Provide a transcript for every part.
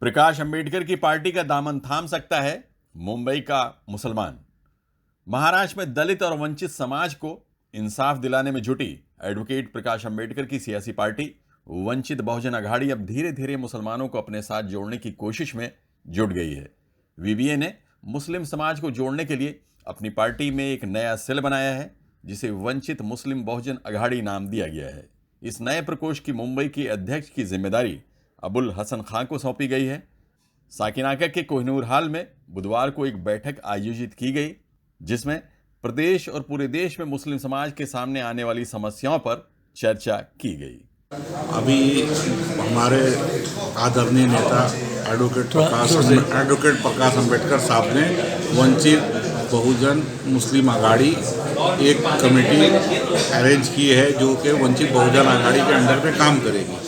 प्रकाश अंबेडकर की पार्टी का दामन थाम सकता है मुंबई का मुसलमान। महाराष्ट्र में दलित और वंचित समाज को इंसाफ दिलाने में जुटी एडवोकेट प्रकाश अंबेडकर की सियासी पार्टी वंचित बहुजन अघाड़ी अब धीरे धीरे मुसलमानों को अपने साथ जोड़ने की कोशिश में जुट गई है। वीवीए ने मुस्लिम समाज को जोड़ने के लिए अपनी पार्टी में एक नया सेल बनाया है, जिसे वंचित मुस्लिम बहुजन अघाड़ी नाम दिया गया है। इस नए प्रकोष्ठ की मुंबई की अध्यक्ष की जिम्मेदारी अबुल हसन खां को सौंपी गई है। साकिनाका के कोहिनूर हाल में बुधवार को एक बैठक आयोजित की गई, जिसमें प्रदेश और पूरे देश में मुस्लिम समाज के सामने आने वाली समस्याओं पर चर्चा की गई। अभी हमारे आदरणीय नेता एडवोकेट प्रकाश अंबेडकर साहब ने वंचित बहुजन मुस्लिम अघाड़ी एक कमेटी अरेंज की है, जो कि वंचित बहुजन अघाड़ी के अंडर में काम करेगी।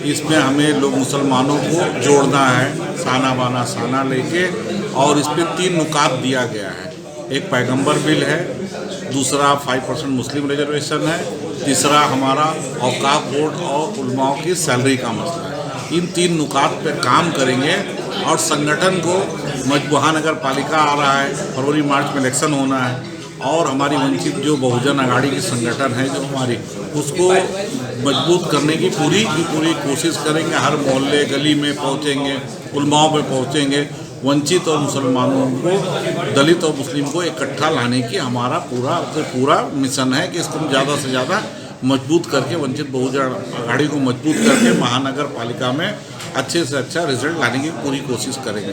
इसमें हमें लोग मुसलमानों को जोड़ना है, साना बाना साना लेके, और इस पर 3 नुकात दिया गया है। एक पैगंबर बिल है, दूसरा 5% मुस्लिम रिजर्वेशन है, तीसरा हमारा औकाफ बोर्ड और उलमाओं की सैलरी का मसला है। इन 3 नुकात पे काम करेंगे और संगठन को महानगर पालिका आ रहा है, फरवरी मार्च में इलेक्शन होना है, और हमारी वंचित जो बहुजन अघाड़ी की संगठन है जो हमारी, उसको मजबूत करने की पूरी कोशिश करेंगे। हर मोहल्ले गली में पहुंचेंगे, उलमाओं पे पहुंचेंगे। वंचित और मुसलमानों को, दलित और मुस्लिम को इकट्ठा लाने की हमारा पूरा मिशन है कि इसको हम ज़्यादा से ज़्यादा मजबूत करके, वंचित बहुजन अघाड़ी को मजबूत करके महानगर पालिका में अच्छे से अच्छा रिजल्ट लाने की पूरी कोशिश करेंगे।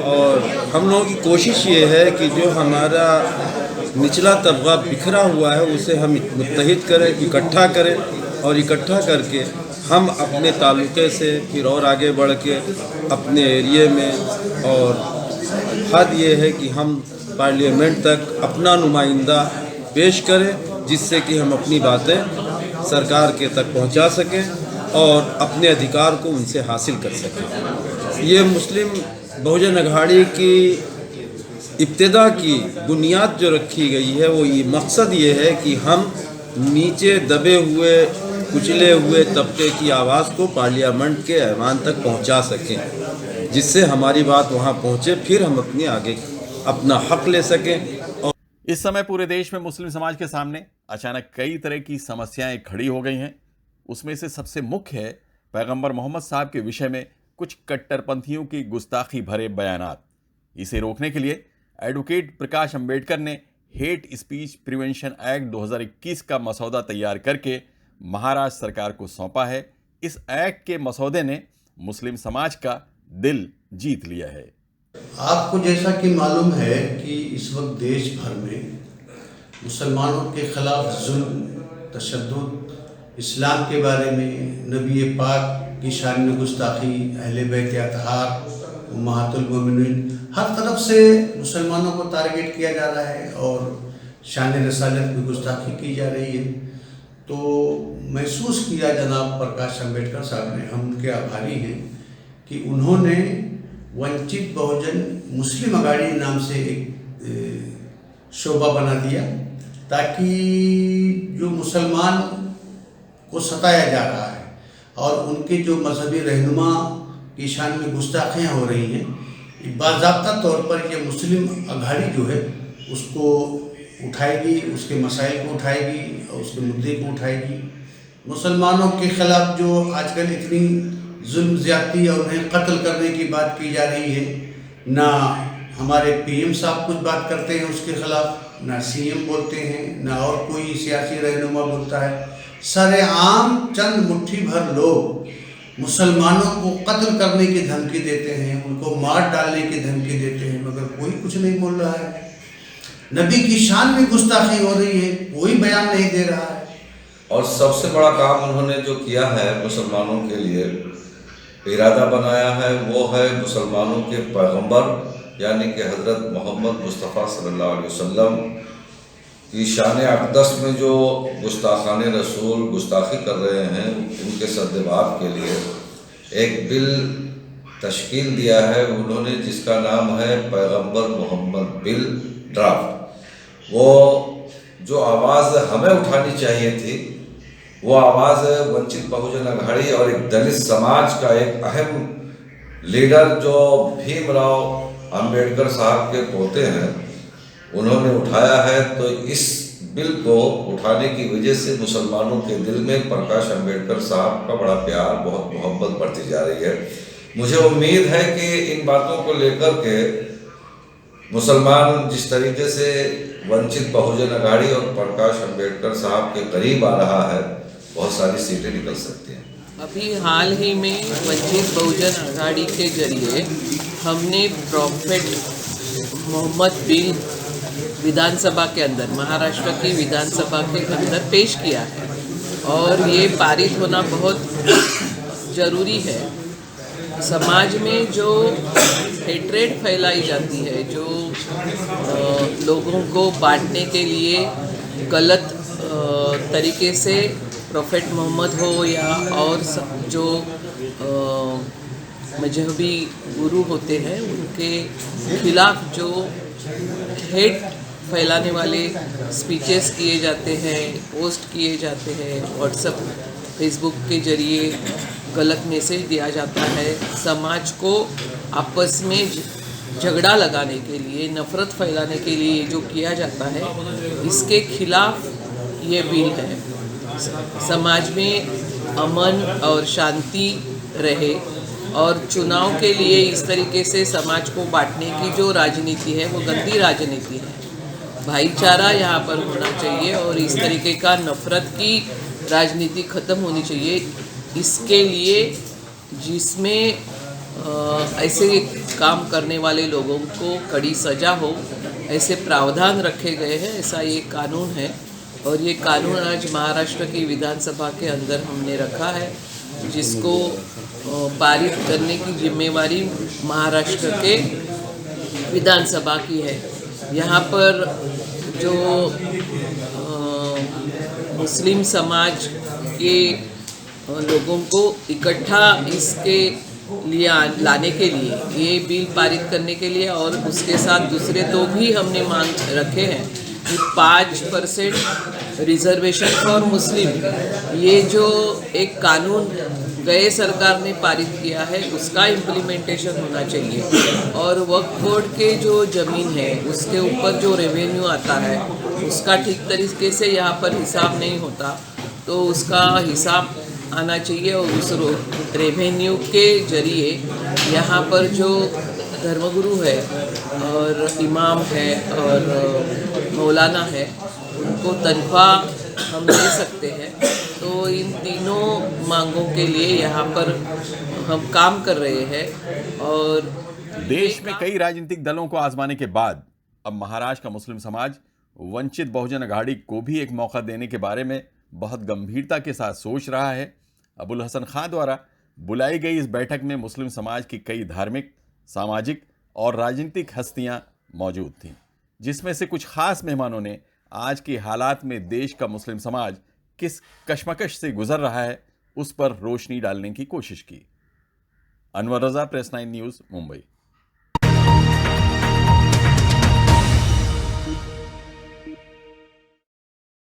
और हम लोगों की कोशिश ये है कि जो हमारा निचला तबका बिखरा हुआ है उसे हम मुत्तहिद करें, इकट्ठा करें, और इकट्ठा करके हम अपने तालुके से फिर और आगे बढ़ के अपने एरिए में, और हद ये है कि हम पार्लियामेंट तक अपना नुमाइंदा पेश करें, जिससे कि हम अपनी बातें सरकार के तक पहुंचा सकें और अपने अधिकार को उनसे हासिल कर सकें। ये मुस्लिम बहुजन अघाड़ी की इब्तिदा की बुनियाद जो रखी गई है, वो ये मकसद ये है कि हम नीचे दबे हुए कुचले हुए तबके की आवाज़ को पार्लियामेंट के ऐवान तक पहुंचा सकें, जिससे हमारी बात वहां पहुंचे, फिर हम अपने आगे अपना हक ले सकें। और इस समय पूरे देश में मुस्लिम समाज के सामने अचानक कई तरह की समस्याएं खड़ी हो गई हैं। उसमें से सबसे मुख्य है पैगंबर मोहम्मद साहब के विषय में कुछ कट्टरपंथियों की गुस्ताखी भरे बयानात। इसे रोकने के लिए एडवोकेट प्रकाश अंबेडकर ने हेट स्पीच प्रिवेंशन एक्ट 2021 का मसौदा तैयार करके महाराष्ट्र सरकार को सौंपा है। इस एक्ट के मसौदे ने मुस्लिम समाज का दिल जीत लिया है। आपको जैसा कि मालूम है कि इस वक्त देश भर में मुसलमानों के खिलाफ जुल्म, तशद्दुद, इस्लाम के बारे में, नबी पाक की शान में गुस्ताखी, अहले बैत अतहार, उम्महातुल मोमिनीन, हर तरफ से मुसलमानों को टारगेट किया जा रहा है और शान रसालत में गुस्ताखी की जा रही है। तो महसूस किया जनाब प्रकाश अंबेडकर साहब ने, हम उनके आभारी हैं कि उन्होंने वंचित बहुजन मुस्लिम अघाड़ी नाम से एक शोबा बना दिया, ताकि जो मुसलमान को सताया जा रहा है और उनके जो मजहबी रहनुमा की शान में गुस्ताखियाँ हो रही हैं, बाज़ाब्ता तौर पर ये मुस्लिम अघाड़ी जो है उसको उठाएगी, उसके मसाइल को उठाएगी और उसके मुद्दे को उठाएगी। मुसलमानों के ख़िलाफ़ जो आजकल इतनी जुल्म ज़्यादती और उन्हें कत्ल करने की बात की जा रही है, ना हमारे पीएम साहब कुछ बात करते हैं उसके ख़िलाफ़, ना सीएम बोलते हैं, ना और कोई सियासी रहनुमा बोलता है। सरेआम चंद मुट्ठी भर लोग मुसलमानों को कत्ल करने की धमकी देते हैं, उनको मार डालने की धमकी देते हैं, मगर कोई कुछ नहीं बोल रहा है। नबी की शान में गुस्ताखी हो रही है, कोई बयान नहीं दे रहा है। और सबसे बड़ा काम उन्होंने जो किया है मुसलमानों के लिए इरादा बनाया है, वो है मुसलमानों के पैगंबर यानी कि हज़रत मोहम्मद मुस्तफ़ा सल्लल्लाहु अलैहि वसल्लम की शान अक़दस में जो गुस्ताखान रसूल गुस्ताखी कर रहे हैं, उनके सद्दबाब के लिए एक बिल तश्कील दिया है उन्होंने, जिसका नाम है पैगंबर मोहम्मद बिल ड्राफ्ट। वो जो आवाज़ हमें उठानी चाहिए थी, वो आवाज़ वंचित बहुजन अघाड़ी और एक दलित समाज का एक अहम लीडर जो भीमराव अंबेडकर साहब के पोते हैं उन्होंने उठाया है, तो इस बिल को उठाने की वजह से मुसलमानों के दिल में प्रकाश अंबेडकर साहब का बड़ा प्यार, बहुत मोहब्बत बढ़ती जा रही है। मुझे उम्मीद है कि इन बातों को लेकर के मुसलमान जिस तरीके से वंचित बहुजन अघाड़ी और प्रकाश अंबेडकर साहब के करीब आ रहा है, बहुत सारी सीटें निकल सकती हैं। अभी हाल ही में वंचित बहुजन अघाड़ी के जरिए हमने प्रॉफिट मोहम्मद बिल विधानसभा के अंदर, महाराष्ट्र की विधानसभा के अंदर पेश किया है और ये पारित होना बहुत ज़रूरी है। समाज में जो हेट्रेड फैलाई जाती है, जो लोगों को बांटने के लिए गलत तरीके से प्रॉफेट मोहम्मद हो या और जो मजहबी गुरु होते हैं उनके खिलाफ जो हेट फैलाने वाले स्पीचेस किए जाते हैं, पोस्ट किए जाते हैं, व्हाट्सएप फेसबुक के जरिए गलत मैसेज दिया जाता है, समाज को आपस में झगड़ा लगाने के लिए, नफ़रत फैलाने के लिए जो किया जाता है, इसके खिलाफ ये बिल है। समाज में अमन और शांति रहे और चुनाव के लिए इस तरीके से समाज को बांटने की जो राजनीति है वो गंदी राजनीति है। भाईचारा यहाँ पर होना चाहिए और इस तरीके का नफ़रत की राजनीति ख़त्म होनी चाहिए। इसके लिए जिसमें ऐसे काम करने वाले लोगों को कड़ी सज़ा हो, ऐसे प्रावधान रखे गए हैं, ऐसा ये कानून है और ये कानून आज महाराष्ट्र की विधानसभा के अंदर हमने रखा है, जिसको पारित करने की जिम्मेवारी महाराष्ट्र के विधानसभा की है। यहाँ पर जो मुस्लिम समाज के लोगों को इकट्ठा इसके लिए लाने के लिए, ये बिल पारित करने के लिए और उसके साथ दूसरे दो भी हमने मांग रखे हैं कि 5% रिजर्वेशन फॉर मुस्लिम, ये जो एक कानून गए सरकार ने पारित किया है उसका इम्प्लीमेंटेशन होना चाहिए और वक्फ बोर्ड के जो ज़मीन है उसके ऊपर जो रेवेन्यू आता है उसका ठीक तरीके से यहाँ पर हिसाब नहीं होता, तो उसका हिसाब आना चाहिए और उस रेवेन्यू के जरिए यहाँ पर जो धर्मगुरु है और इमाम है और मौलाना है उनको तनख्वाह हम दे सकते हैं। तो इन तीनों मांगों के लिए यहाँ पर हम काम कर रहे हैं और देश में कई राजनीतिक दलों को आजमाने के बाद अब महाराष्ट्र का मुस्लिम समाज वंचित बहुजन अघाड़ी को भी एक मौका देने के बारे में बहुत गंभीरता के साथ सोच रहा है। अबुल हसन खां द्वारा बुलाई गई इस बैठक में मुस्लिम समाज की कई धार्मिक, सामाजिक और राजनीतिक हस्तियां मौजूद थीं, जिसमें से कुछ खास मेहमानों ने आज के हालात में देश का मुस्लिम समाज किस कशमकश से गुजर रहा है उस पर रोशनी डालने की कोशिश की। अनवर रजा, प्रेस 9 न्यूज़, मुंबई।